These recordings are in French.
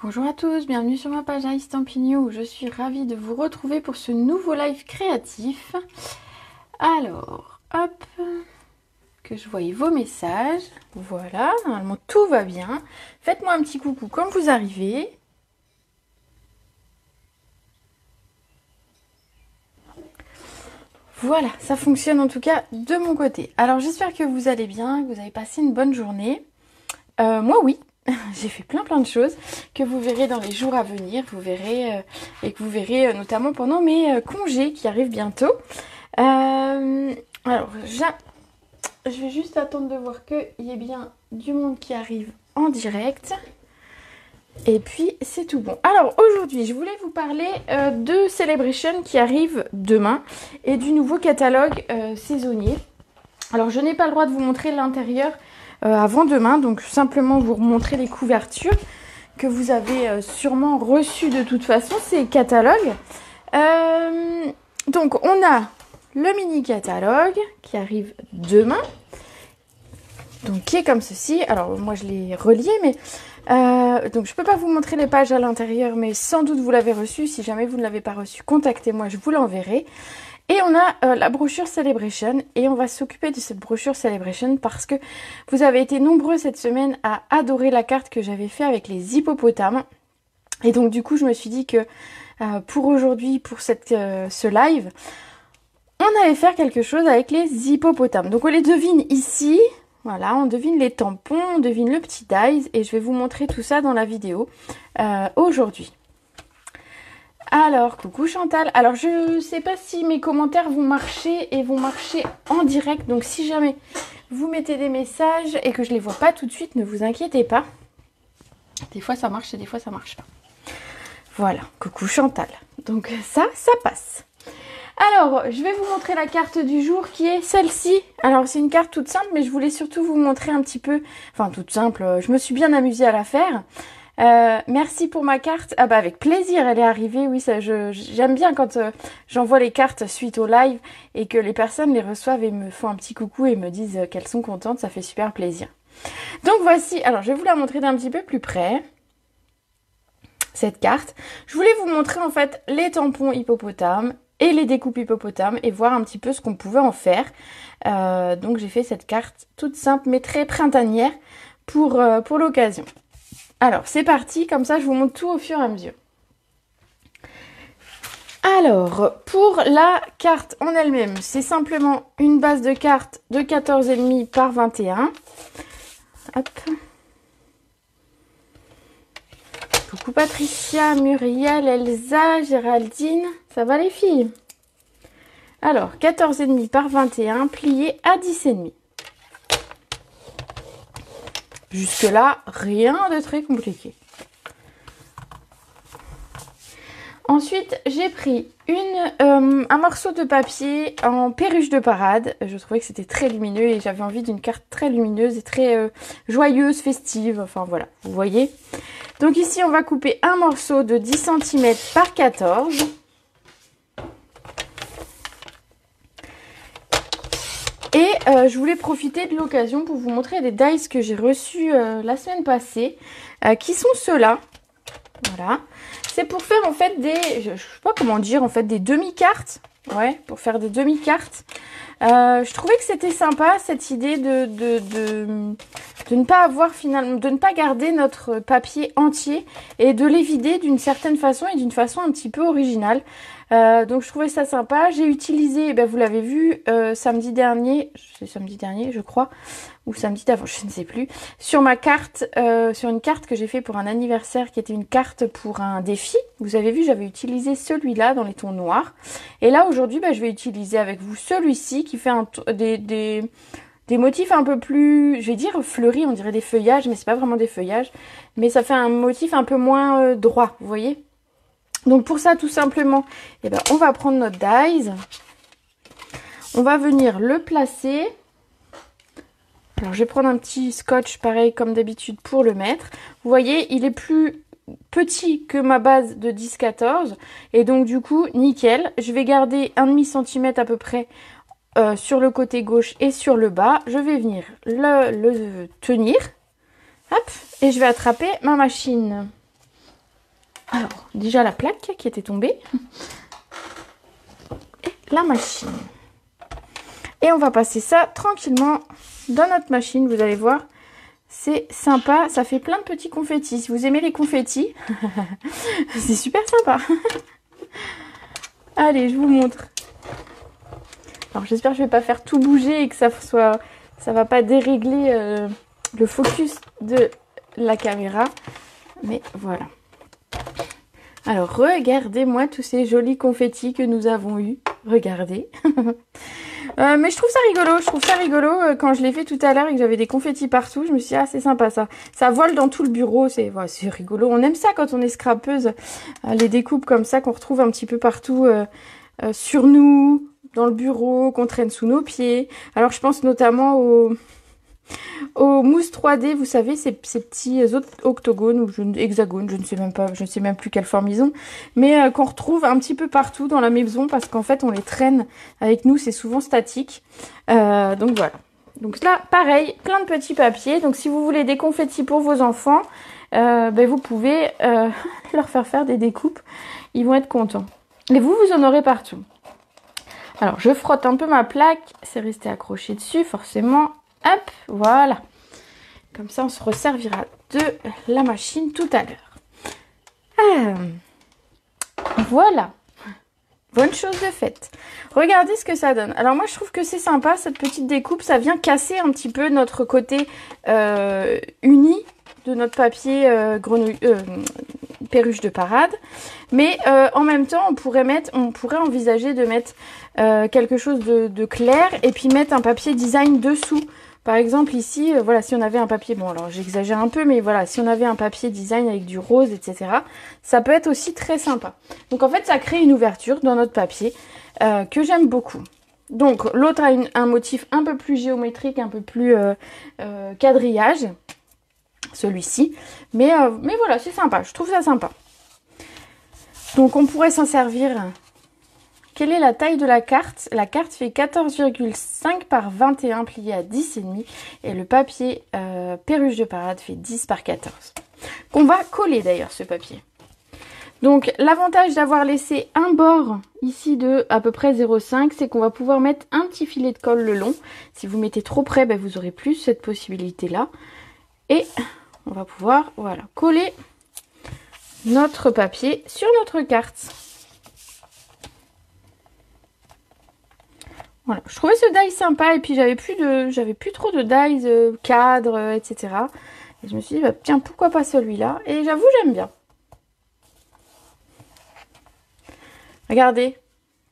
Bonjour à tous, bienvenue sur ma page Instampigno où je suis ravie de vous retrouver pour ce nouveau live créatif. Alors, hop, que je voie vos messages. Voilà, normalement tout va bien. Faites-moi un petit coucou quand vous arrivez. Voilà, ça fonctionne en tout cas de mon côté. Alors j'espère que vous allez bien, que vous avez passé une bonne journée. Moi oui. J'ai fait plein de choses que vous verrez dans les jours à venir, vous verrez et que vous verrez notamment pendant mes congés qui arrivent bientôt. Alors, je vais juste attendre de voir qu'il y ait bien du monde qui arrive en direct. Et puis, c'est tout bon. Alors, aujourd'hui, je voulais vous parler de Celebration qui arrive demain et du nouveau catalogue saisonnier. Alors, je n'ai pas le droit de vous montrer l'intérieur avant demain, donc simplement vous remontrer les couvertures que vous avez sûrement reçues de toute façon, ces catalogues. Donc on a le mini catalogue qui arrive demain, donc qui est comme ceci. Alors moi je l'ai relié, mais donc je peux pas vous montrer les pages à l'intérieur, mais sans doute vous l'avez reçu. Si jamais vous ne l'avez pas reçu, contactez-moi, je vous l'enverrai. Et on a la brochure Celebration et on va s'occuper de cette brochure Celebration parce que vous avez été nombreux cette semaine à adorer la carte que j'avais fait avec les hippopotames. Et donc du coup je me suis dit que pour aujourd'hui, pour ce live, on allait faire quelque chose avec les hippopotames. Donc on les devine ici, voilà, on devine les tampons, on devine le petit dies et je vais vous montrer tout ça dans la vidéo aujourd'hui. Alors, coucou Chantal. Alors, je sais pas si mes commentaires vont marcher et vont marcher en direct. Donc, si jamais vous mettez des messages et que je les vois pas tout de suite, ne vous inquiétez pas. Des fois, ça marche et des fois, ça marche pas. Voilà, coucou Chantal. Donc, ça passe. Alors, je vais vous montrer la carte du jour qui est celle-ci. Alors, c'est une carte toute simple, mais je voulais surtout vous montrer un petit peu... Enfin, toute simple, je me suis bien amusée à la faire. Merci pour ma carte. Ah bah avec plaisir, elle est arrivée. Oui, ça, j'aime bien quand j'envoie les cartes suite au live et que les personnes les reçoivent et me font un petit coucou et me disent qu'elles sont contentes. Ça fait super plaisir. Donc voici, alors je vais vous la montrer d'un petit peu plus près. Cette carte. Je voulais vous montrer en fait les tampons hippopotames et les découpes hippopotames et voir un petit peu ce qu'on pouvait en faire. Donc j'ai fait cette carte toute simple mais très printanière pour l'occasion. Alors, c'est parti, comme ça je vous montre tout au fur et à mesure. Alors, pour la carte en elle-même, c'est simplement une base de cartes de 14,5 par 21. Hop. Coucou Patricia, Muriel, Elsa, Géraldine. Ça va les filles? Alors, 14,5 par 21, plié à 10,5. Jusque-là, rien de très compliqué. Ensuite, j'ai pris un morceau de papier en perruche de parade. Je trouvais que c'était très lumineux et j'avais envie d'une carte très lumineuse et très joyeuse, festive. Enfin voilà, vous voyez. Donc ici, on va couper un morceau de 10 cm par 14. Et je voulais profiter de l'occasion pour vous montrer des dies que j'ai reçus la semaine passée, qui sont ceux-là. Voilà. C'est pour faire en fait je sais pas comment dire, en fait des demi-cartes. Ouais, pour faire des demi-cartes. Je trouvais que c'était sympa cette idée de ne pas avoir finalement, de ne pas garder notre papier entier et de les vider d'une certaine façon et d'une façon un petit peu originale. Donc je trouvais ça sympa. J'ai utilisé, vous l'avez vu, samedi dernier, c'est samedi dernier je crois, ou samedi d'avant, je ne sais plus, sur ma carte, sur une carte que j'ai fait pour un anniversaire qui était une carte pour un défi. Vous avez vu, j'avais utilisé celui-là dans les tons noirs. Et là aujourd'hui, je vais utiliser avec vous celui-ci qui fait des motifs un peu plus, je vais dire fleuris, on dirait des feuillages, mais c'est pas vraiment des feuillages. Mais ça fait un motif un peu moins droit, vous voyez. Donc pour ça, tout simplement, on va prendre notre dies. On va venir le placer. Alors je vais prendre un petit scotch pareil comme d'habitude pour le mettre. Vous voyez, il est plus petit que ma base de 10-14. Et donc du coup, nickel. Je vais garder 1,5 cm à peu près sur le côté gauche et sur le bas. Je vais venir le tenir. Hop, et je vais attraper ma machine. Alors, déjà la plaque qui était tombée. Et la machine. Et on va passer ça tranquillement dans notre machine, vous allez voir. C'est sympa, ça fait plein de petits confettis. Si vous aimez les confettis, c'est super sympa. Allez, je vous montre. Alors j'espère que je vais pas faire tout bouger et que ça va pas dérégler le focus de la caméra. Mais voilà. Alors regardez-moi tous ces jolis confettis que nous avons eus. Regardez. Mais je trouve ça rigolo. Quand je l'ai fait tout à l'heure et que j'avais des confettis partout, je me suis dit, ah, c'est sympa ça. Ça vole dans tout le bureau, c'est rigolo. On aime ça quand on est scrapeuse, les découpes comme ça qu'on retrouve un petit peu partout sur nous, dans le bureau, qu'on traîne sous nos pieds. Alors je pense notamment aux mousses 3D, vous savez, ces petits octogones ou hexagones, je ne sais même plus quelle forme ils ont, mais qu'on retrouve un petit peu partout dans la maison parce qu'en fait on les traîne avec nous, c'est souvent statique. Donc voilà. Donc là, pareil, plein de petits papiers. Donc si vous voulez des confettis pour vos enfants, vous pouvez leur faire des découpes. Ils vont être contents. Et vous en aurez partout. Alors je frotte un peu ma plaque, c'est resté accroché dessus forcément. Hop, voilà. Comme ça, on se resservira de la machine tout à l'heure. Voilà. Bonne chose de faite. Regardez ce que ça donne. Alors moi, je trouve que c'est sympa, cette petite découpe. Ça vient casser un petit peu notre côté uni de notre papier perruche de parade. Mais en même temps, on pourrait envisager de mettre quelque chose de clair et puis mettre un papier design dessous. Par exemple ici, voilà, si on avait un papier, bon alors j'exagère un peu, mais voilà, si on avait un papier design avec du rose, etc., ça peut être aussi très sympa. Donc en fait, ça crée une ouverture dans notre papier que j'aime beaucoup. Donc l'autre a un motif un peu plus géométrique, un peu plus quadrillage, celui-ci. Mais voilà, c'est sympa, je trouve ça sympa. Donc on pourrait s'en servir. Quelle est la taille de la carte? La carte fait 14,5 par 21 plié à 10,5 et le papier perruche de parade fait 10 par 14. Qu'on va coller d'ailleurs ce papier. Donc l'avantage d'avoir laissé un bord ici de à peu près 0,5, c'est qu'on va pouvoir mettre un petit filet de colle le long. Si vous mettez trop près, vous aurez plus cette possibilité là. Et on va pouvoir voilà, coller notre papier sur notre carte. Voilà, je trouvais ce die sympa et puis j'avais plus trop de dies cadres, etc. Et je me suis dit, tiens, pourquoi pas celui-là? Et j'avoue, j'aime bien. Regardez,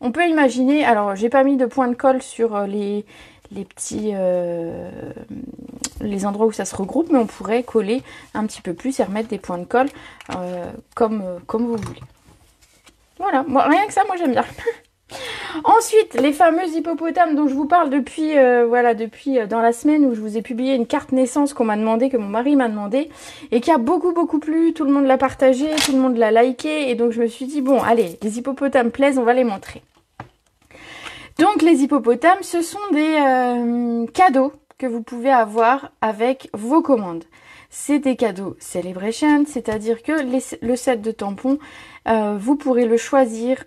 on peut imaginer, alors j'ai pas mis de point de colle sur les petits, les endroits où ça se regroupe, mais on pourrait coller un petit peu plus et remettre des points de colle comme vous voulez. Voilà, moi, rien que ça, moi j'aime bien. Ensuite, les fameux hippopotames dont je vous parle depuis dans la semaine où je vous ai publié une carte naissance qu'on m'a demandé, que mon mari m'a demandé, et qui a beaucoup plu, tout le monde l'a partagé, tout le monde l'a liké, et donc je me suis dit, bon, allez, les hippopotames plaisent, on va les montrer. Donc les hippopotames, ce sont des cadeaux que vous pouvez avoir avec vos commandes. C'est des cadeaux Celebration, c'est-à-dire que le set de tampons, vous pourrez le choisir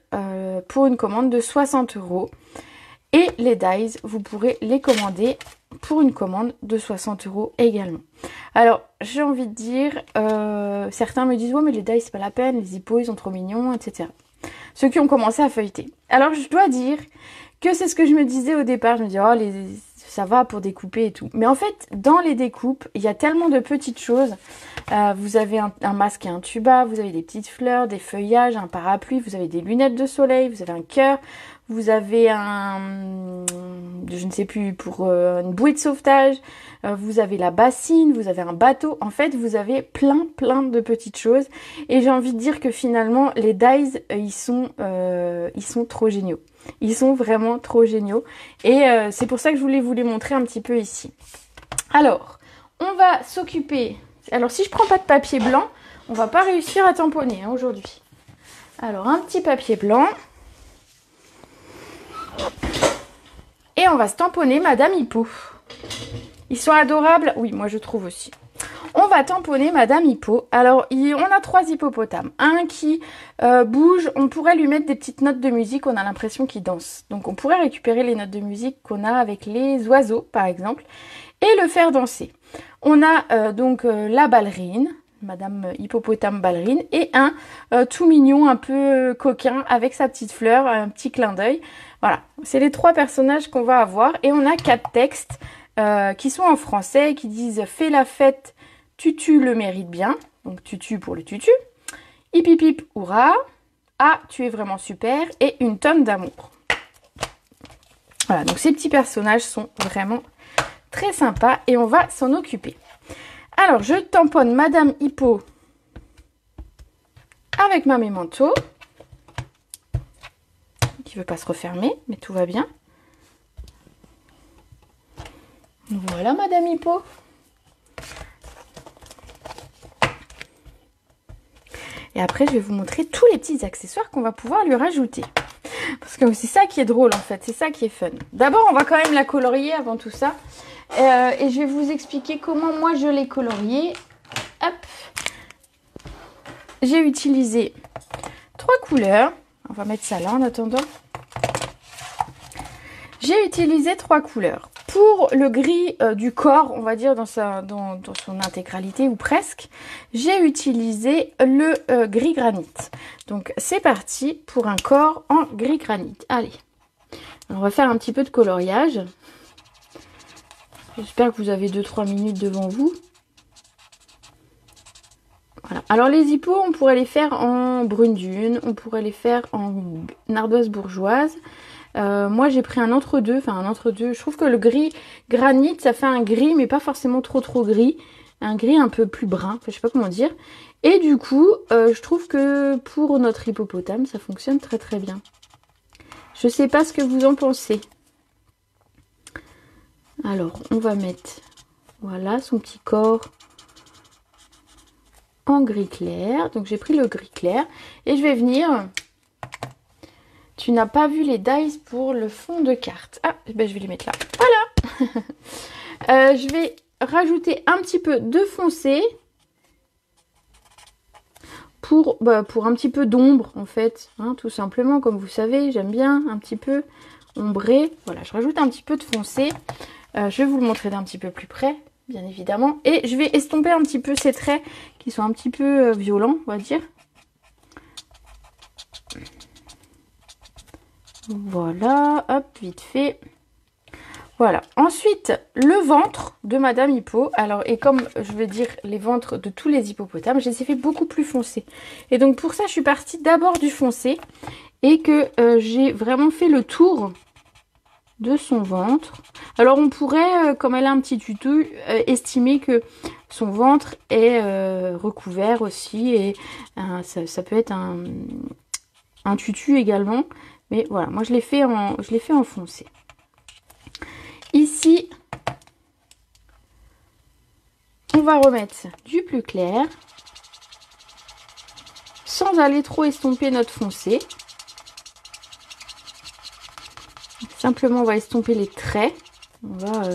pour une commande de 60 €. Et les dies, vous pourrez les commander pour une commande de 60 € également. Alors, j'ai envie de dire, certains me disent, ouais, mais les dies, c'est pas la peine, les hippos, ils sont trop mignons, etc. Ceux qui ont commencé à feuilleter. Alors, je dois dire que c'est ce que je me disais au départ. Je me disais, oh, ça va pour découper et tout. Mais en fait, dans les découpes, il y a tellement de petites choses. Vous avez un masque et un tuba, vous avez des petites fleurs, des feuillages, un parapluie, vous avez des lunettes de soleil, vous avez un cœur, vous avez je ne sais plus, pour une bouée de sauvetage, vous avez la bassine, vous avez un bateau. En fait, vous avez plein de petites choses. Et j'ai envie de dire que finalement, les dies, ils sont trop géniaux. Ils sont vraiment trop géniaux. Et c'est pour ça que je voulais vous les montrer un petit peu ici. Alors, on va s'occuper... Alors, si je prends pas de papier blanc, on va pas réussir à tamponner aujourd'hui. Alors, un petit papier blanc. Et on va se tamponner Madame Hippo. Ils sont adorables. Oui, moi je trouve aussi. On va tamponner Madame Hippo. Alors, on a 3 hippopotames. Un qui bouge, on pourrait lui mettre des petites notes de musique, on a l'impression qu'il danse. Donc, on pourrait récupérer les notes de musique qu'on a avec les oiseaux, par exemple, et le faire danser. On a donc la ballerine, Madame Hippopotame ballerine, et un tout mignon, un peu coquin, avec sa petite fleur, un petit clin d'œil. Voilà, c'est les 3 personnages qu'on va avoir. Et on a 4 textes qui sont en français, qui disent « Fais la fête, Tutu le mérite bien ». Donc Tutu pour le tutu. « Hip hip hip, hurrah ». « Ah, tu es vraiment super » et « Une tonne d'amour ». Voilà, donc ces petits personnages sont vraiment très sympas et on va s'en occuper. Alors, je tamponne Madame Hippo avec ma mémento, qui ne veut pas se refermer, mais tout va bien. Voilà Madame Hippo. Et après, je vais vous montrer tous les petits accessoires qu'on va pouvoir lui rajouter. Parce que c'est ça qui est drôle en fait, c'est ça qui est fun. D'abord, on va quand même la colorier avant tout ça. Et je vais vous expliquer comment moi je l'ai coloriée. Hop. J'ai utilisé 3 couleurs. On va mettre ça là en attendant. J'ai utilisé 3 couleurs. Pour le gris du corps, on va dire dans son intégralité ou presque, j'ai utilisé le gris granit. Donc c'est parti pour un corps en gris granit. Allez, on va faire un petit peu de coloriage. J'espère que vous avez 2-3 minutes devant vous. Voilà. Alors les hippos, on pourrait les faire en brune dune, on pourrait les faire en ardoise bourgeoise. Moi j'ai pris un entre-deux, je trouve que le gris granit, ça fait un gris mais pas forcément trop gris, un gris un peu plus brun, je sais pas comment dire. Et du coup, je trouve que pour notre hippopotame, ça fonctionne très bien. Je sais pas ce que vous en pensez. Alors, on va mettre, voilà, son petit corps en gris clair. Donc j'ai pris le gris clair et je vais venir... Tu n'as pas vu les dies pour le fond de carte. Ah, ben je vais les mettre là. Voilà. Je vais rajouter un petit peu de foncé pour un petit peu d'ombre en fait. Hein, tout simplement, comme vous savez, j'aime bien un petit peu ombrer. Voilà, je rajoute un petit peu de foncé. Je vais vous le montrer d'un petit peu plus près, bien évidemment. Et je vais estomper un petit peu ces traits qui sont un petit peu violents, on va dire. Voilà, hop, vite fait. Voilà. Ensuite, le ventre de Madame Hippo. Alors, et comme je vais dire les ventres de tous les hippopotames, je les ai fait beaucoup plus foncés. Et donc, pour ça, je suis partie d'abord du foncé. Et que j'ai vraiment fait le tour de son ventre. Alors, on pourrait, comme elle a un petit tutu, estimer que son ventre est recouvert aussi. Et ça peut être un tutu également. Mais voilà, moi je l'ai fait en foncé. Ici, on va remettre du plus clair, sans aller trop estomper notre foncé. Simplement, on va estomper les traits. On va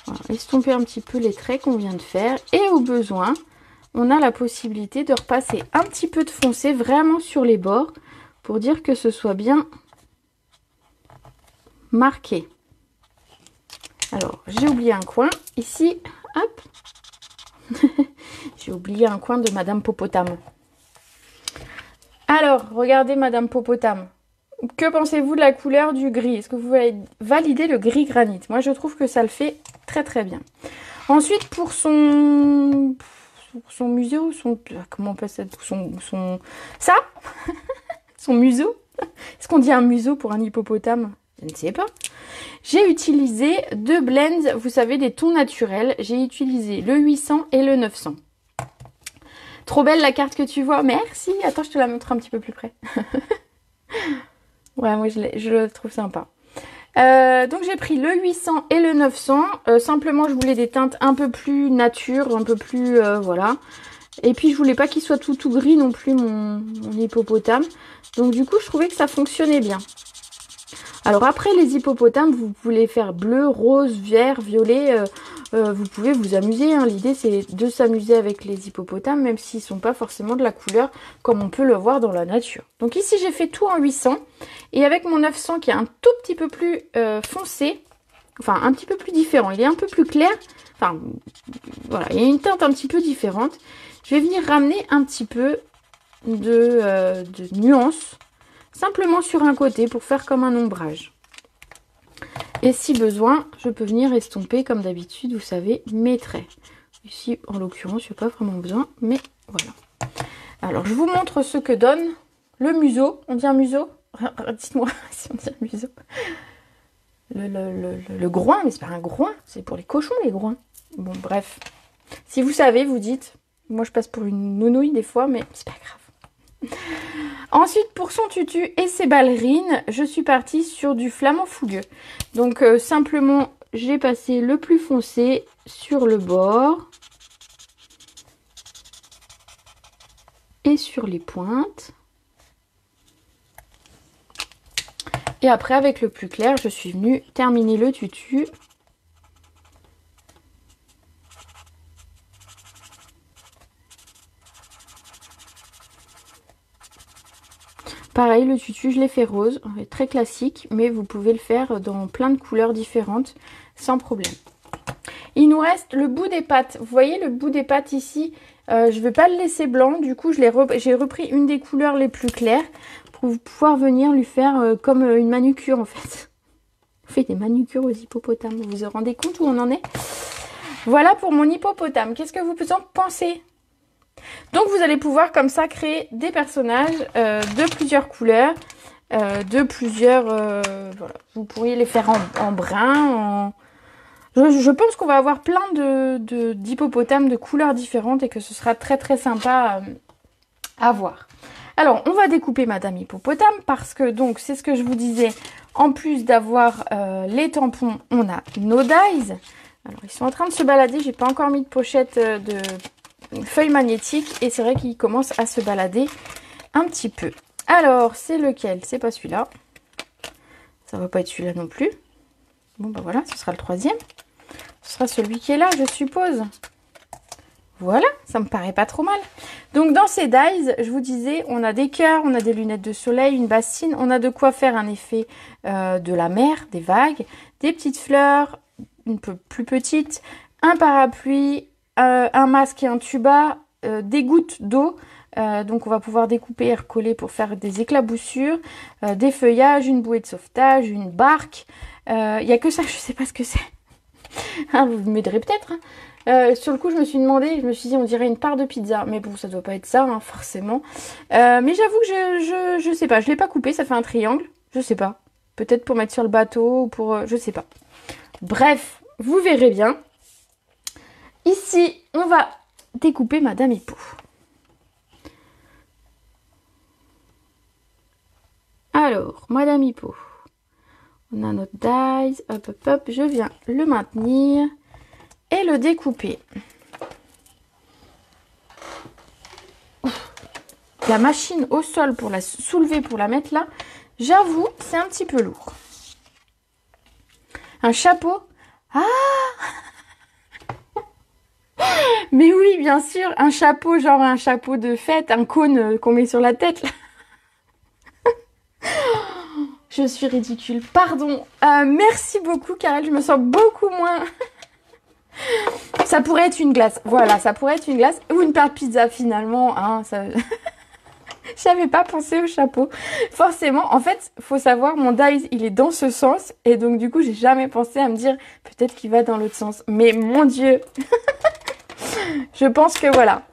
voilà, estomper un petit peu les traits qu'on vient de faire. Et au besoin, on a la possibilité de repasser un petit peu de foncé vraiment sur les bords pour dire que ce soit bien marqué. Alors, j'ai oublié un coin. Ici, hop. J'ai oublié un coin de Madame Hippopotame. Alors, regardez Madame Hippopotame. Que pensez-vous de la couleur du gris? Est-ce que vous validez le gris granit? Moi, je trouve que ça le fait très bien. Ensuite, pour son museau, comment on peut ça, ça son museau. Est-ce qu'on dit un museau pour un hippopotame? Je ne sais pas. J'ai utilisé 2 blends, vous savez, des tons naturels. J'ai utilisé le 800 et le 900. Trop belle la carte que tu vois. Merci. Attends, je te la montre un petit peu plus près. Ouais, moi je le trouve sympa. Donc j'ai pris le 800 et le 900. Simplement, je voulais des teintes un peu plus nature, un peu plus... voilà. Et puis, je voulais pas qu'il soit tout gris non plus, mon hippopotame. Donc du coup, je trouvais que ça fonctionnait bien. Alors après, les hippopotames, vous pouvez faire bleu, rose, vert, violet. vous pouvez vous amuser, hein. L'idée c'est de s'amuser avec les hippopotames, même s'ils ne sont pas forcément de la couleur comme on peut le voir dans la nature. Donc ici j'ai fait tout en 800, et avec mon 900 qui est un tout petit peu plus foncé, enfin un petit peu plus différent, il est un peu plus clair, enfin voilà, il y a une teinte un petit peu différente. Je vais venir ramener un petit peu de nuance, simplement sur un côté pour faire comme un ombrage. Et si besoin, je peux venir estomper comme d'habitude, vous savez, mes traits. Ici, en l'occurrence, il n'y a pas vraiment besoin, mais voilà. Alors, je vous montre ce que donne le museau. On dit un museau? Dites-moi si on dit un museau. Le groin, mais c'est pas un groin, c'est pour les cochons, les groins. Bon, bref. Si vous savez, vous dites. Moi, je passe pour une nounouille des fois, mais c'est pas grave. Ensuite, pour son tutu et ses ballerines, je suis partie sur du flamant fougueux. Donc, simplement, j'ai passé le plus foncé sur le bord et sur les pointes. Et après, avec le plus clair, je suis venue terminer le tutu. Pareil, le tutu, je l'ai fait rose, très classique, mais vous pouvez le faire dans plein de couleurs différentes, sans problème. Il nous reste le bout des pattes. Vous voyez le bout des pattes ici, je ne vais pas le laisser blanc, du coup j'ai repris une des couleurs les plus claires pour pouvoir venir lui faire comme une manucure en fait. On fait des manucures aux hippopotames, vous vous rendez compte où on en est? Voilà pour mon hippopotame. Qu'est-ce que vous en pensez? Donc vous allez pouvoir comme ça créer des personnages de plusieurs couleurs, voilà. Vous pourriez les faire en brun, Je pense qu'on va avoir plein d'hippopotames de couleurs différentes et que ce sera très très sympa à voir. Alors on va découper Madame Hippopotame parce que donc c'est ce que je vous disais, en plus d'avoir les tampons, on a nos dies. Alors ils sont en train de se balader, j'ai pas encore mis de pochette de feuilles magnétiques et c'est vrai qu'ils commencent à se balader un petit peu. Alors c'est lequel? C'est pas celui-là. Ça va pas être celui-là non plus. Bon bah voilà, ce sera le troisième. Ce sera celui qui est là, je suppose. Voilà, ça me paraît pas trop mal. Donc dans ces dies, je vous disais, on a des cœurs, on a des lunettes de soleil, une bassine, on a de quoi faire un effet de la mer, des vagues, des petites fleurs, une peu plus petites, un parapluie, un masque et un tuba, des gouttes d'eau. Donc on va pouvoir découper et recoller pour faire des éclaboussures, des feuillages, une bouée de sauvetage, une barque. Il n'y a que ça, je sais pas ce que c'est. Ah, vous m'aiderez peut-être. Sur le coup, je me suis demandé, je me suis dit, on dirait une part de pizza. Mais bon, ça doit pas être ça, hein, forcément. Mais j'avoue que je sais pas. Je l'ai pas coupé, ça fait un triangle. Je sais pas. Peut-être pour mettre sur le bateau ou pour... je sais pas. Bref, vous verrez bien. Ici, on va découper Madame Hippo. Alors, Madame Hippo. On a notre dies. Hop, hop, hop. Je viens le maintenir et le découper. La machine au sol pour la soulever, pour la mettre là, j'avoue, c'est un petit peu lourd. Un chapeau. Ah! Mais oui, bien sûr, un chapeau, genre un chapeau de fête, un cône qu'on met sur la tête. Là. Je suis ridicule, pardon. Merci beaucoup, Karel, je me sens beaucoup moins... Ça pourrait être une glace, voilà, ça pourrait être une glace ou une part de pizza finalement, hein, ça... J'avais pas pensé au chapeau. Forcément, en fait, faut savoir, mon dies, il est dans ce sens. Et donc, du coup, j'ai jamais pensé à me dire, peut-être qu'il va dans l'autre sens. Mais mon Dieu. Je pense que voilà.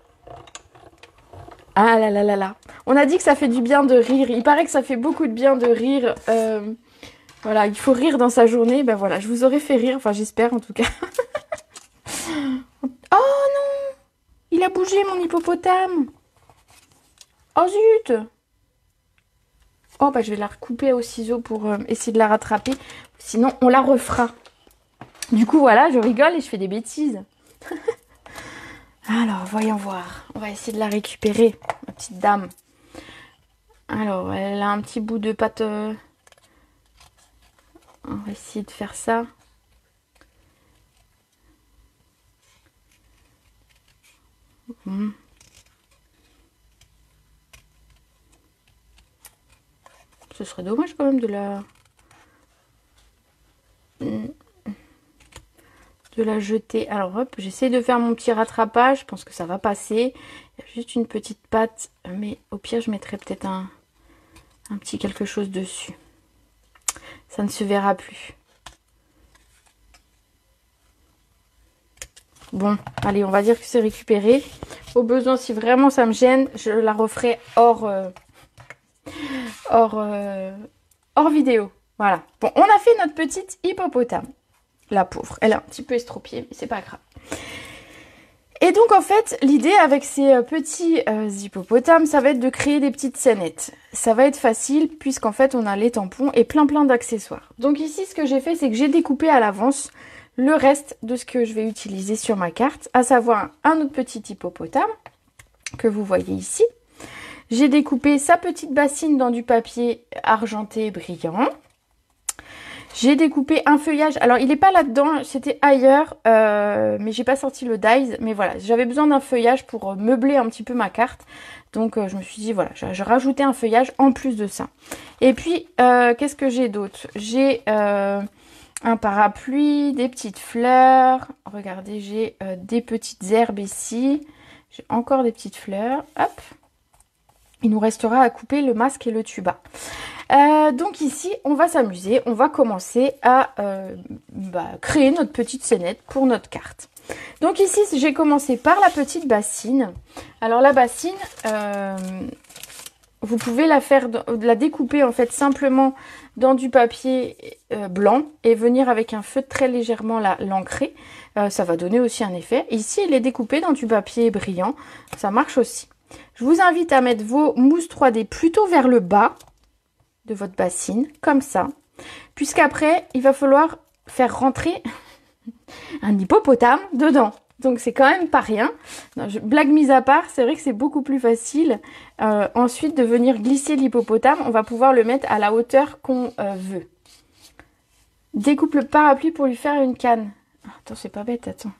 Ah là là là là. On a dit que ça fait du bien de rire. Il paraît que ça fait beaucoup de bien de rire. Voilà, il faut rire dans sa journée. Ben voilà, je vous aurais fait rire. Enfin, j'espère en tout cas. Oh non! Il a bougé, mon hippopotame. Oh zut! Oh bah je vais la recouper au ciseau pour essayer de la rattraper. Sinon on la refera. Du coup voilà, je rigole et je fais des bêtises. Alors voyons voir. On va essayer de la récupérer, ma petite dame. Alors elle a un petit bout de pâte. On va essayer de faire ça. Ce serait dommage quand même de la jeter. Alors hop, j'essaie de faire mon petit rattrapage. Je pense que ça va passer. Il y a juste une petite patte. Mais au pire, je mettrai peut-être un petit quelque chose dessus. Ça ne se verra plus. Bon, allez, on va dire que c'est récupéré. Au besoin, si vraiment ça me gêne, je la referai hors vidéo. Voilà. Bon, on a fait notre petite hippopotame. La pauvre. Elle est un petit peu estropiée, mais c'est pas grave. Et donc, en fait, l'idée avec ces petits hippopotames, ça va être de créer des petites scénettes. Ça va être facile, puisqu'en fait, on a les tampons et plein d'accessoires. Donc ici, ce que j'ai fait, c'est que j'ai découpé à l'avance le reste de ce que je vais utiliser sur ma carte, à savoir un autre petit hippopotame que vous voyez ici. J'ai découpé sa petite bassine dans du papier argenté brillant. J'ai découpé un feuillage. Alors, il n'est pas là-dedans, c'était ailleurs, mais j'ai pas sorti le dies. Mais voilà, j'avais besoin d'un feuillage pour meubler un petit peu ma carte. Donc, je me suis dit, voilà, je rajoutais un feuillage en plus de ça. Et puis, qu'est-ce que j'ai d'autre? J'ai un parapluie, des petites fleurs. Regardez, j'ai des petites herbes ici. J'ai encore des petites fleurs. Hop. Il nous restera à couper le masque et le tuba. Donc ici, on va s'amuser. On va commencer à créer notre petite scénette pour notre carte. Donc ici, j'ai commencé par la petite bassine. Alors la bassine, vous pouvez la découper en fait simplement dans du papier blanc et venir avec un feutre très légèrement l'ancrer. Ça va donner aussi un effet. Ici, elle est découpée dans du papier brillant. Ça marche aussi. Je vous invite à mettre vos mousses 3D plutôt vers le bas de votre bassine, comme ça. Puisqu'après, il va falloir faire rentrer un hippopotame dedans. Donc, c'est quand même pas rien. Non, blague mise à part, c'est vrai que c'est beaucoup plus facile. Ensuite, de venir glisser l'hippopotame, on va pouvoir le mettre à la hauteur qu'on veut. Découpe le parapluie pour lui faire une canne. Attends, c'est pas bête, attends.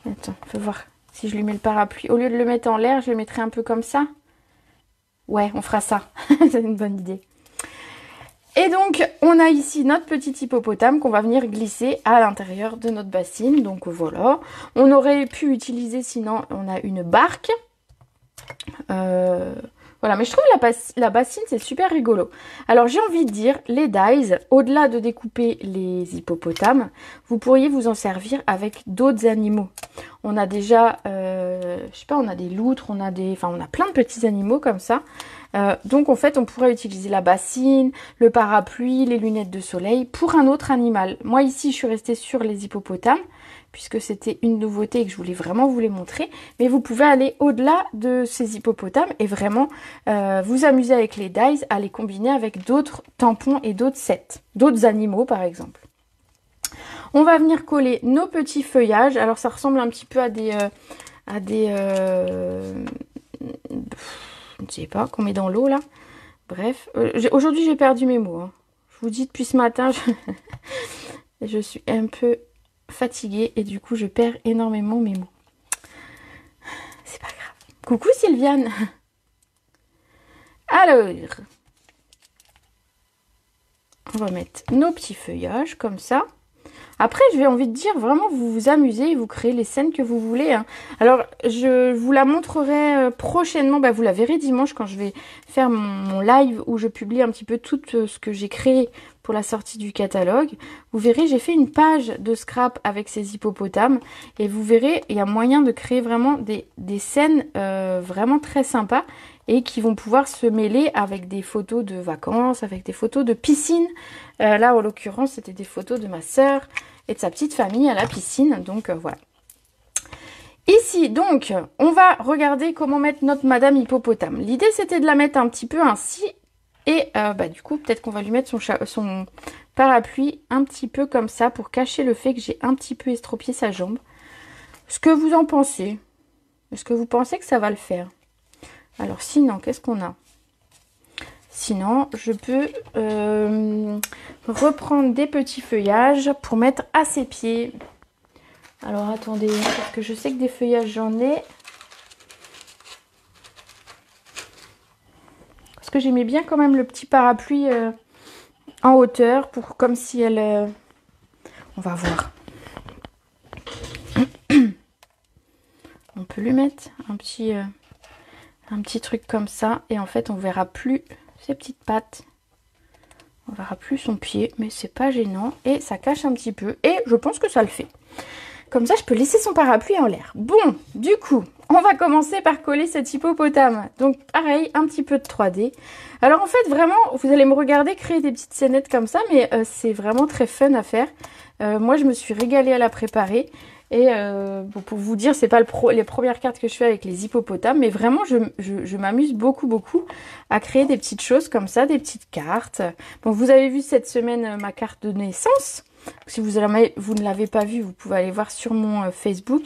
Attends, fais voir. Si je lui mets le parapluie, au lieu de le mettre en l'air, je le mettrai un peu comme ça. Ouais, on fera ça. C'est une bonne idée. Et donc, on a ici notre petit hippopotame qu'on va venir glisser à l'intérieur de notre bassine. Donc voilà. On aurait pu utiliser, sinon, on a une barque. Voilà, mais je trouve la bassine, c'est super rigolo. Alors, j'ai envie de dire, les dies, au-delà de découper les hippopotames, vous pourriez vous en servir avec d'autres animaux. On a déjà, je sais pas, on a des loutres, on a plein de petits animaux comme ça. Donc, en fait, on pourrait utiliser la bassine, le parapluie, les lunettes de soleil pour un autre animal. Moi, ici, je suis restée sur les hippopotames, puisque c'était une nouveauté et que je voulais vraiment vous les montrer. Mais vous pouvez aller au-delà de ces hippopotames et vraiment vous amuser avec les dies à les combiner avec d'autres tampons et d'autres sets, d'autres animaux par exemple. On va venir coller nos petits feuillages. Alors ça ressemble un petit peu à des je ne sais pas, qu'on met dans l'eau là. Bref, aujourd'hui j'ai perdu mes mots. Hein. Je vous dis depuis ce matin, je suis un peu fatiguée et du coup je perds énormément mes mots. C'est pas grave. Coucou Sylviane. Alors, on va mettre nos petits feuillages comme ça. Après, je vais envie de dire, vraiment, vous vous amusez et vous créez les scènes que vous voulez. Hein. Alors, je vous la montrerai prochainement. Bah, vous la verrez dimanche quand je vais faire mon live où je publie un petit peu tout ce que j'ai créé pour la sortie du catalogue. Vous verrez, j'ai fait une page de scrap avec ces hippopotames. Et vous verrez, il y a moyen de créer vraiment des scènes vraiment très sympas et qui vont pouvoir se mêler avec des photos de vacances, avec des photos de piscine. Là, en l'occurrence, c'était des photos de ma sœur et de sa petite famille à la piscine. Donc, voilà. Ici, donc, on va regarder comment mettre notre Madame Hippopotame. L'idée, c'était de la mettre un petit peu ainsi. Et du coup, peut-être qu'on va lui mettre son parapluie un petit peu comme ça pour cacher le fait que j'ai un petit peu estropié sa jambe. Ce que vous en pensez? Est-ce que vous pensez que ça va le faire? Alors, sinon, qu'est-ce qu'on a? Sinon, je peux reprendre des petits feuillages pour mettre à ses pieds. Alors, attendez, parce que je sais que des feuillages, j'en ai. que j'aimais bien quand même le petit parapluie en hauteur, pour comme si elle... on va voir. On peut lui mettre un petit truc comme ça, et en fait on verra plus ses petites pattes. On verra plus son pied, mais c'est pas gênant. Et ça cache un petit peu. Et je pense que ça le fait. Comme ça, je peux laisser son parapluie en l'air. Bon, du coup, on va commencer par coller cet hippopotame. Donc pareil, un petit peu de 3D. Alors en fait, vraiment, vous allez me regarder créer des petites scénettes comme ça, mais c'est vraiment très fun à faire. Moi, je me suis régalée à la préparer. Et bon, pour vous dire, c'est pas les premières cartes que je fais avec les hippopotames, mais vraiment, je m'amuse beaucoup à créer des petites choses comme ça, des petites cartes. Bon, vous avez vu cette semaine ma carte de naissance. Si vous ne l'avez pas vue, vous pouvez aller voir sur mon Facebook.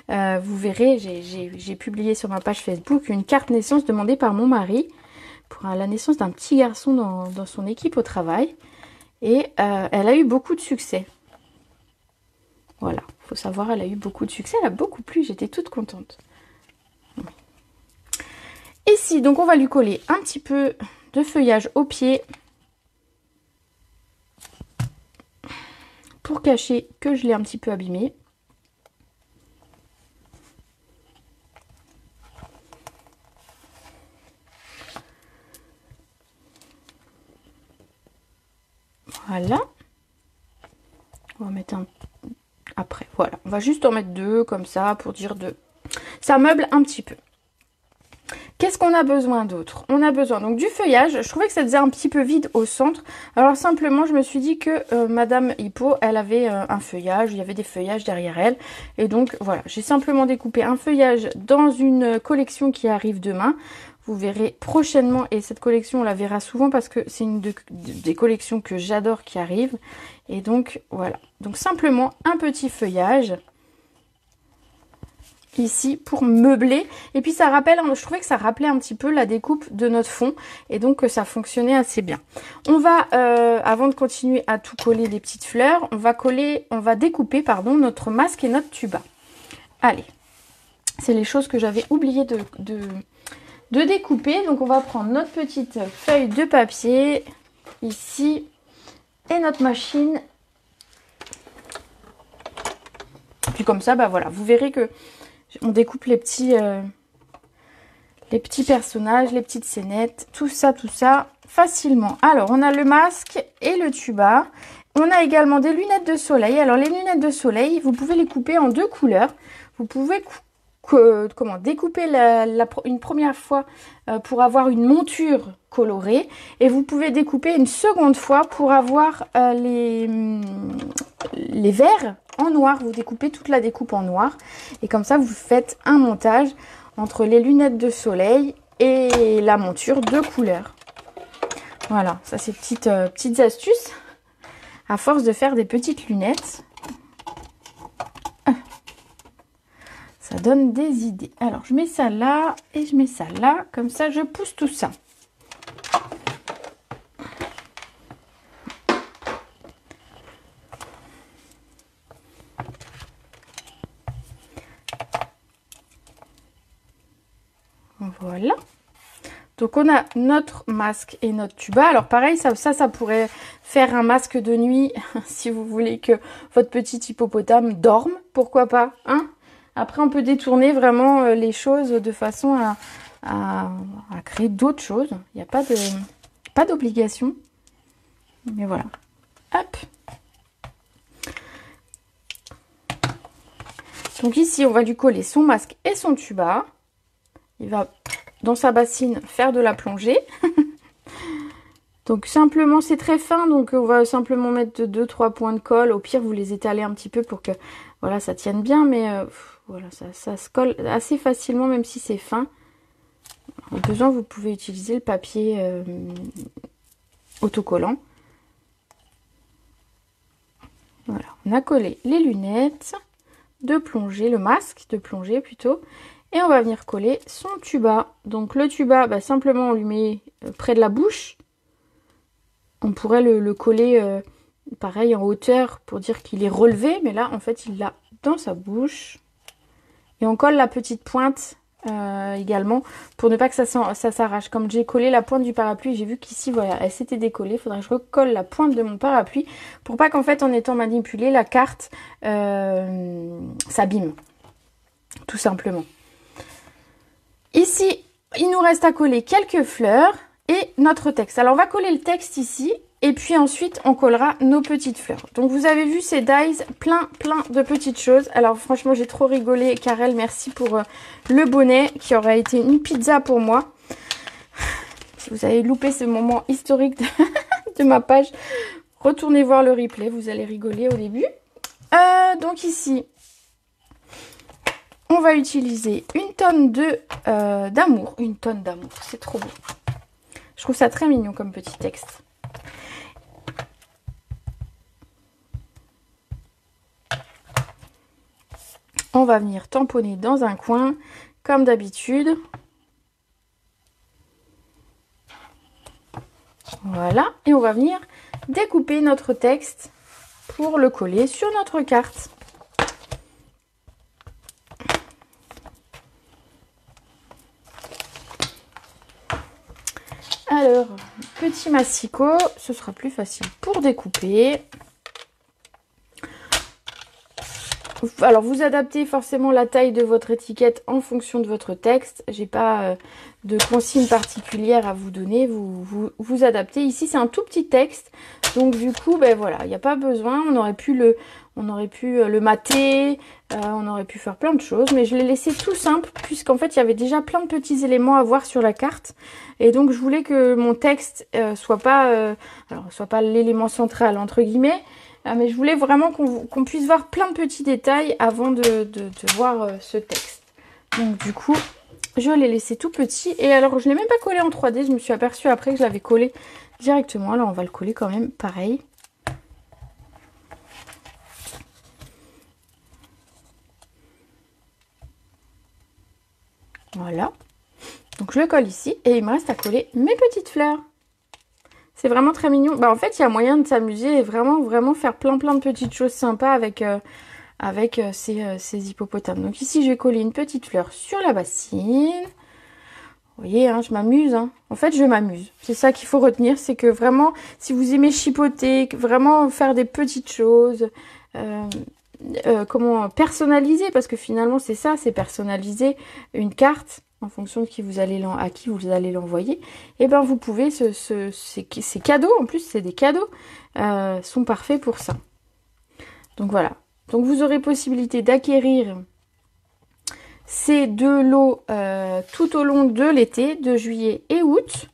Vous verrez, j'ai publié sur ma page Facebook une carte naissance demandée par mon mari pour la naissance d'un petit garçon dans son équipe au travail. Et elle a eu beaucoup de succès. Voilà, faut savoir, elle a eu beaucoup de succès, elle a beaucoup plu, j'étais toute contente. Ici, donc on va lui coller un petit peu de feuillage au pied pour cacher que je l'ai un petit peu abîmé. Voilà. On va mettre un... Après, voilà. On va juste en mettre 2 comme ça pour dire de... Ça meuble un petit peu. Qu'est-ce qu'on a besoin d'autre? On a besoin donc du feuillage. Je trouvais que ça faisait un petit peu vide au centre. Alors simplement, je me suis dit que Madame Hippo, elle avait un feuillage. Il y avait des feuillages derrière elle. Et donc voilà, j'ai simplement découpé un feuillage dans une collection qui arrive demain. Vous verrez prochainement, et cette collection, on la verra souvent parce que c'est une des collections que j'adore qui arrive. Et donc voilà, donc simplement un petit feuillage ici pour meubler, et puis ça rappelle, je trouvais que ça rappelait un petit peu la découpe de notre fond, et donc ça fonctionnait assez bien. On va, avant de continuer à tout coller des petites fleurs, on va découper pardon, notre masque et notre tuba. Allez, c'est les choses que j'avais oublié de découper. Donc on va prendre notre petite feuille de papier ici et notre machine. Puis comme ça, bah voilà, vous verrez que on découpe les petits personnages, les petites scénettes, tout ça facilement. Alors, on a le masque et le tuba. On a également des lunettes de soleil. Alors, les lunettes de soleil, vous pouvez les couper en 2 couleurs. Vous pouvez découper une première fois pour avoir une monture colorée. Et vous pouvez découper une seconde fois pour avoir les verres en noir. Vous découpez toute la découpe en noir. Et comme ça, vous faites un montage entre les lunettes de soleil et la monture de couleur. Voilà, ça c'est petites astuces. À force de faire des petites lunettes, ça donne des idées. Alors, je mets ça là et je mets ça là. Comme ça, je pousse tout ça. Voilà. Donc, on a notre masque et notre tuba. Alors, pareil, ça pourrait faire un masque de nuit si vous voulez que votre petit hippopotame dorme. Pourquoi pas, hein? Après, on peut détourner vraiment les choses de façon à créer d'autres choses. Il n'y a pas d'obligation. Mais voilà. Hop. Donc ici, on va lui coller son masque et son tuba. Il va, dans sa bassine, faire de la plongée. Donc simplement, c'est très fin. Donc on va simplement mettre 2-3 points de colle. Au pire, vous les étalez un petit peu pour que voilà, ça tienne bien. Mais voilà, ça se colle assez facilement, même si c'est fin. Au besoin, vous pouvez utiliser le papier autocollant. Voilà, on a collé les lunettes de plongée, le masque de plongée plutôt. Et on va venir coller son tuba. Donc le tuba, bah, simplement on lui met près de la bouche. On pourrait le coller pareil en hauteur pour dire qu'il est relevé. Mais là, en fait, il l'a dans sa bouche. Et on colle la petite pointe également pour ne pas que ça s'arrache. Comme j'ai collé la pointe du parapluie, j'ai vu qu'ici voilà, elle s'était décollée. Il faudrait que je recolle la pointe de mon parapluie pour pas qu'en fait en étant manipulée la carte s'abîme, tout simplement. Ici il nous reste à coller quelques fleurs et notre texte. Alors on va coller le texte ici. Et puis ensuite, on collera nos petites fleurs. Donc vous avez vu ces dies, plein de petites choses. Alors franchement, j'ai trop rigolé. Karel, merci pour le bonnet qui aurait été une pizza pour moi. Si vous avez loupé ce moment historique de ma page, retournez voir le replay. Vous allez rigoler au début. Donc ici, on va utiliser une tonne d'amour. Une tonne d'amour, c'est trop beau. Je trouve ça très mignon comme petit texte. On va venir tamponner dans un coin, comme d'habitude. Voilà. Et on va venir découper notre texte pour le coller sur notre carte. Alors, petit massicot, ce sera plus facile pour découper. Alors, vous adaptez forcément la taille de votre étiquette en fonction de votre texte. J'ai pas de consigne particulière à vous donner. Vous adaptez. Ici, c'est un tout petit texte. Donc, du coup, ben voilà, il n'y a pas besoin. On aurait pu le mater. On aurait pu faire plein de choses. Mais je l'ai laissé tout simple puisqu'en fait, il y avait déjà plein de petits éléments à voir sur la carte. Et donc, je voulais que mon texte soit pas l'élément central, entre guillemets. Mais je voulais vraiment qu'on puisse voir plein de petits détails avant de voir ce texte. Donc du coup, je l'ai laissé tout petit. Et alors, je ne l'ai même pas collé en 3D. Je me suis aperçue après que je l'avais collé directement. Alors, on va le coller quand même pareil. Voilà. Donc, je le colle ici. Et il me reste à coller mes petites fleurs. C'est vraiment très mignon. Bah, en fait, il y a moyen de s'amuser et vraiment faire plein de petites choses sympas avec ces hippopotames. Donc ici, je vais coller une petite fleur sur la bassine. Vous voyez, hein, je m'amuse. Hein. En fait, je m'amuse. C'est ça qu'il faut retenir. C'est que vraiment, si vous aimez chipoter, vraiment faire des petites choses, comment personnaliser, parce que finalement, c'est ça, c'est personnaliser une carte. En fonction de à qui vous allez l'envoyer, et ben vous pouvez, ces cadeaux, en plus c'est des cadeaux, sont parfaits pour ça. Donc voilà. Donc vous aurez possibilité d'acquérir ces deux lots tout au long de l'été, de juillet et août.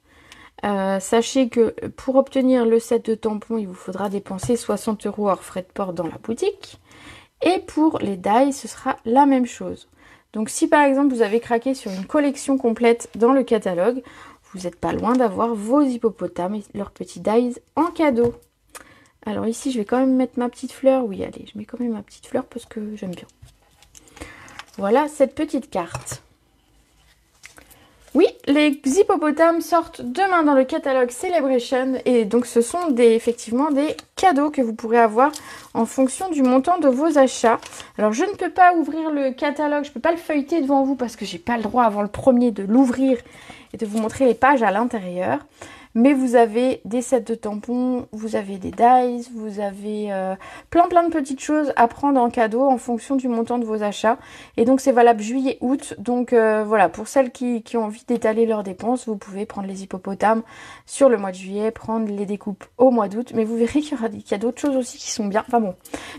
Sachez que pour obtenir le set de tampons, il vous faudra dépenser 60 € hors frais de port dans la boutique. Et pour les dies, ce sera la même chose. Donc si par exemple vous avez craqué sur une collection complète dans le catalogue, vous n'êtes pas loin d'avoir vos hippopotames et leurs petits dies en cadeau. Alors ici je vais quand même mettre ma petite fleur. Oui, allez, je mets quand même ma petite fleur parce que j'aime bien. Voilà cette petite carte. Oui, les hippopotames sortent demain dans le catalogue Celebration et donc ce sont effectivement des cadeaux que vous pourrez avoir en fonction du montant de vos achats. Alors je ne peux pas ouvrir le catalogue, je ne peux pas le feuilleter devant vous parce que j'ai pas le droit avant le 1er de l'ouvrir et de vous montrer les pages à l'intérieur. Mais vous avez des sets de tampons, vous avez des dies, vous avez plein de petites choses à prendre en cadeau en fonction du montant de vos achats. Et donc c'est valable juillet-août. Donc voilà, pour celles qui ont envie d'étaler leurs dépenses, vous pouvez prendre les hippopotames sur le mois de juillet, prendre les découpes au mois d'août. Mais vous verrez qu'il y a d'autres choses aussi qui sont bien. Enfin bon,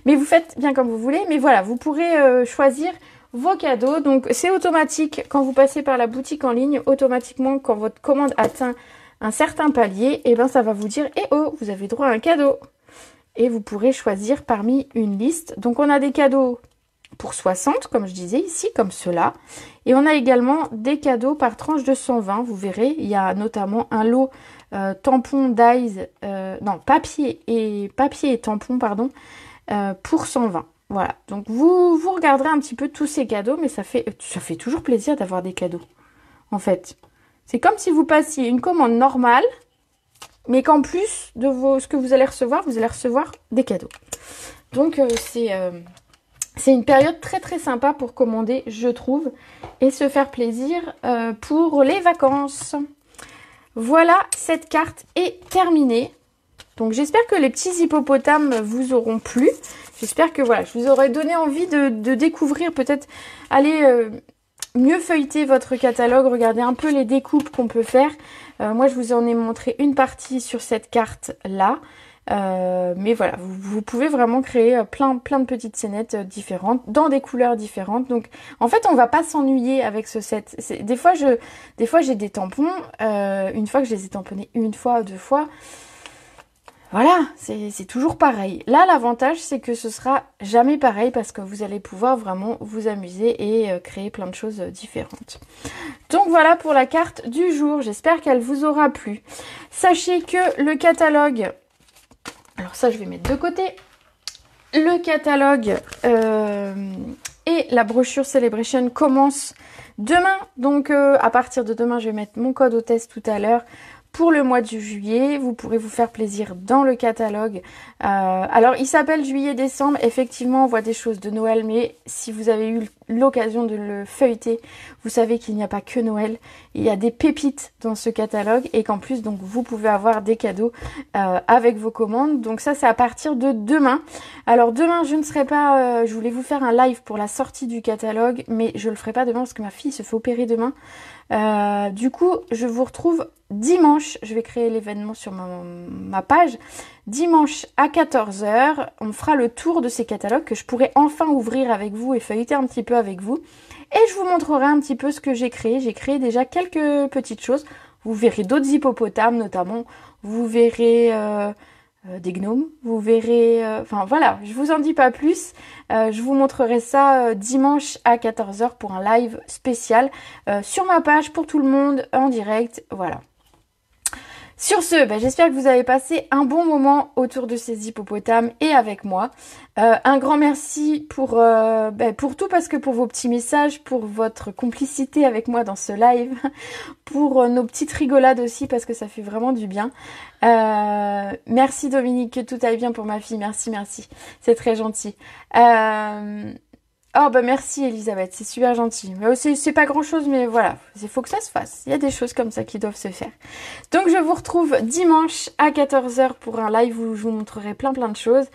mais vous faites bien comme vous voulez. Mais voilà, vous pourrez choisir vos cadeaux. Donc c'est automatique quand vous passez par la boutique en ligne. Automatiquement, quand votre commande atteint un certain palier, et ben ça va vous dire eh oh, vous avez droit à un cadeau. Et vous pourrez choisir parmi une liste. Donc on a des cadeaux pour 60, comme je disais ici, comme cela. Et on a également des cadeaux par tranche de 120. Vous verrez, il y a notamment un lot tampon dies, papier et tampon, pardon, pour 120. Voilà, donc vous regarderez un petit peu tous ces cadeaux, mais ça fait toujours plaisir d'avoir des cadeaux, en fait. C'est comme si vous passiez une commande normale, mais qu'en plus de ce que vous allez recevoir des cadeaux. Donc C'est une période très très sympa pour commander, je trouve, et se faire plaisir pour les vacances. Voilà, cette carte est terminée. Donc j'espère que les petits hippopotames vous auront plu. J'espère que voilà, je vous aurai donné envie de découvrir, peut-être aller mieux feuilleter votre catalogue, regarder un peu les découpes qu'on peut faire. Moi je vous en ai montré une partie sur cette carte là. Mais voilà, vous pouvez vraiment créer plein de petites scénettes différentes, dans des couleurs différentes. Donc en fait on va pas s'ennuyer avec ce set. Des fois j'ai des tampons, une fois que je les ai tamponnés une fois, deux fois. Voilà, c'est toujours pareil. Là, l'avantage, c'est que ce sera jamais pareil parce que vous allez pouvoir vraiment vous amuser et créer plein de choses différentes. Donc voilà pour la carte du jour. J'espère qu'elle vous aura plu. Sachez que le catalogue... Alors ça, je vais mettre de côté. Le catalogue et la brochure Celebration commencent demain. Donc à partir de demain, je vais mettre mon code hôtesse tout à l'heure. Pour le mois de juillet, vous pourrez vous faire plaisir dans le catalogue. Alors, il s'appelle juillet-décembre. Effectivement, on voit des choses de Noël, mais si vous avez eu l'occasion de le feuilleter, vous savez qu'il n'y a pas que Noël. Il y a des pépites dans ce catalogue et qu'en plus, donc, vous pouvez avoir des cadeaux avec vos commandes. Donc ça, c'est à partir de demain. Alors, demain, je ne serai pas... je voulais vous faire un live pour la sortie du catalogue, mais je le ferai pas demain parce que ma fille se fait opérer demain. Du coup, je vous retrouve dimanche. Je vais créer l'événement sur ma page. Dimanche à 14 h, on fera le tour de ces catalogues que je pourrai enfin ouvrir avec vous et feuilleter un petit peu avec vous. Et je vous montrerai un petit peu ce que j'ai créé. J'ai créé déjà quelques petites choses. Vous verrez d'autres hippopotames notamment. Vous verrez... des gnomes, vous verrez, enfin voilà, je vous en dis pas plus, je vous montrerai ça dimanche à 14 h pour un live spécial sur ma page pour tout le monde en direct, voilà. Sur ce, j'espère que vous avez passé un bon moment autour de ces hippopotames et avec moi. Un grand merci pour tout, parce que pour vos petits messages, pour votre complicité avec moi dans ce live, pour nos petites rigolades aussi parce que ça fait vraiment du bien. Merci Dominique, que tout aille bien pour ma fille. Merci. C'est très gentil. Oh merci Elisabeth, c'est super gentil. Mais aussi c'est pas grand chose, mais voilà, il faut que ça se fasse. Il y a des choses comme ça qui doivent se faire. Donc je vous retrouve dimanche à 14 h pour un live où je vous montrerai plein de choses.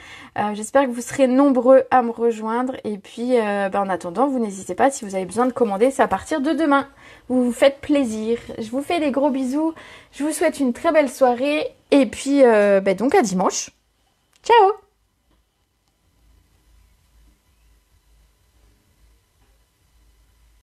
J'espère que vous serez nombreux à me rejoindre. Et puis en attendant, vous n'hésitez pas, si vous avez besoin de commander, c'est à partir de demain. Vous vous faites plaisir. Je vous fais des gros bisous. Je vous souhaite une très belle soirée. Et puis donc à dimanche. Ciao!